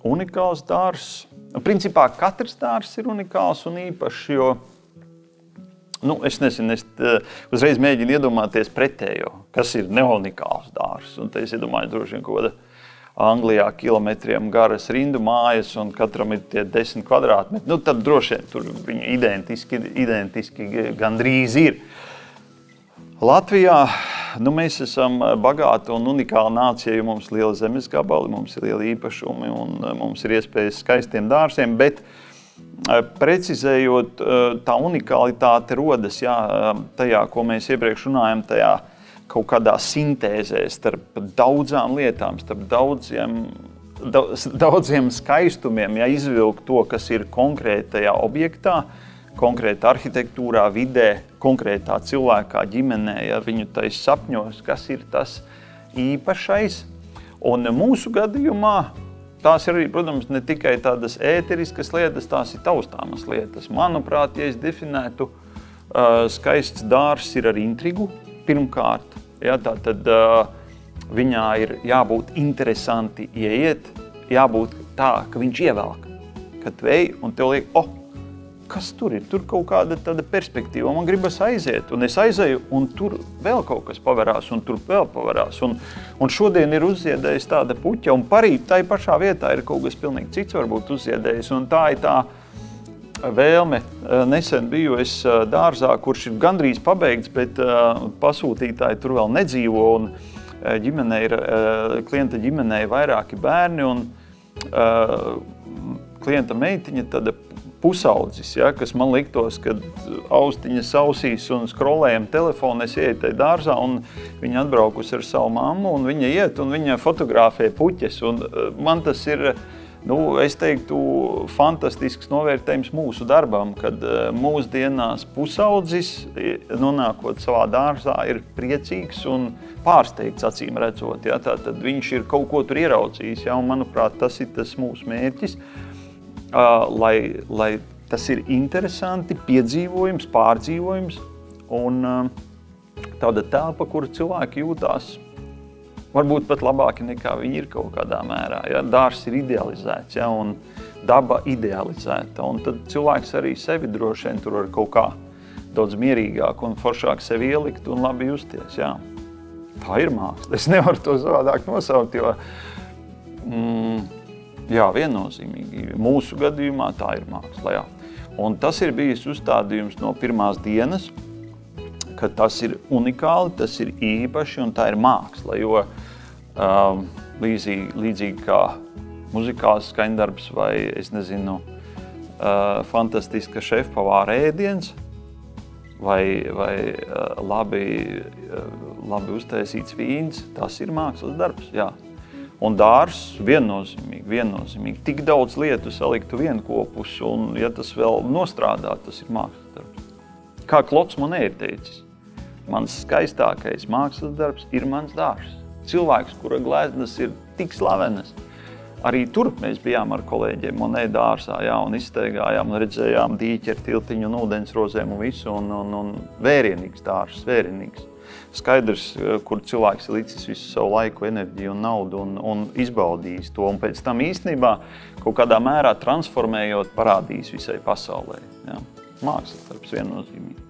unikāls dārzs. Principā katrs dārzs ir unikāls un īpašs, jo es nezinu, es uzreiz mēģinu iedomāties pretējo, kas ir neunikāls dārzs. Un te es iedomāju droši vien kaut kāda Anglijā kilometriem garas rindu mājas un katram ir tie 10 kvadrātmetri. Tad droši vien tur viņi identiski gandrīz ir. Latvijā mēs esam bagāta un unikāla nācija, jo mums ir liela zemes gabali, mums ir liela īpašumi un mums ir iespējas skaistiem dārziem, bet precizējot, tā unikalitāte rodas tajā, ko mēs iepriekš runājam, tajā kaut kādā sintēzē starp daudzām lietām, starp daudziem skaistumiem, izvilkt to, kas ir konkrētajā objektā, konkrētā arhitektūrā, vidē, konkrētā cilvēkā, ģimenē, viņu tais sapņos, kas ir tas īpašais. Un mūsu gadījumā tās ir arī, protams, ne tikai tādas ēteriskas lietas, tās ir taustāmas lietas. Manuprāt, ja es definētu, skaists dārzs ir ar intrigu. Pirmkārt, tātad viņā ir jābūt interesanti ieiet, jābūt tā, ka viņš ievelk, ka tu ej un tev liek, kas tur ir? Tur kaut kāda tāda perspektīva, man gribas aiziet, un es aizēju, un tur vēl kaut kas paverās, un tur vēl paverās, un šodien ir uzziedējis tāda puķa, un parīt tai pašā vietā ir kaut kas pilnīgi cits varbūt uzziedējis, un tā ir tā vēlme. Nesen biju es dārzā, kurš ir gandrīz pabeigts, bet pasūtītāji tur vēl nedzīvo, un klienta ģimenei vairāki bērni, un klienta meitiņa tāda pusaudzis, kas man liktos, kad austiņas ausīs un skrolējam telefonu, es ieju tai dārzā, un viņa atbraukusi ar savu mammu, un viņa iet, un viņa fotografē puķes, un man tas ir, es teiktu, fantastisks novērtējums mūsu darbam, kad mūsdienās pusaudzis, nonākot savā dārzā, ir priecīgs un pārsteigts acīm redzot. Tātad viņš ir kaut ko tur ieraudzījis, un manuprāt, tas ir tas mūsu mērķis, lai tas ir interesanti, piedzīvojums, pārdzīvojums un tāda telpa, kur cilvēki jūtās varbūt pat labāki nekā viņi ir kaut kādā mērā. Dārzs ir idealizēts, un daba idealizēta. Un tad cilvēks arī sevi droši vien tur var kaut kā daudz mierīgāk un foršāk sevi ielikt un labi justies. Tā ir māksla. Es nevaru to savādāk nosaukt, jo viennozīmīgi. Mūsu gadījumā tā ir māksla. Un tas ir bijis uzstādījums no pirmās dienas, ka tas ir unikāli, tas ir īpaši un tā ir māksla, jo līdzīgi kā muzikāls skaņdarbs vai, es nezinu, fantastiska šefpavāra ēdiens vai labi uztaisīts vīns, tas ir mākslas darbs, Un dārzs viennozīmīgi. Tik daudz lietu saliktu vienkopus, un ja tas vēl nostrādā, tas ir mākslas darbs. Kā Klods Monē ir teicis, mans skaistākais mākslas darbs ir mans dārzs. Cilvēks, kura gleznas ir tik slavenas. Arī tur mēs bijām ar kolēģiem Monē dārzā, un izsteigājām un redzējām dīķi ar tiltiņu un ūdensrozēm un visu, un vērienīgs dārzs, vērienīgs. Skaidrs, kur cilvēks ir licis visu savu laiku, enerģiju un naudu un izbaudījis to, un pēc tam īstenībā kaut kādā mērā transformējot parādījis visai pasaulē. Mākslas darbs viennozīmīgi.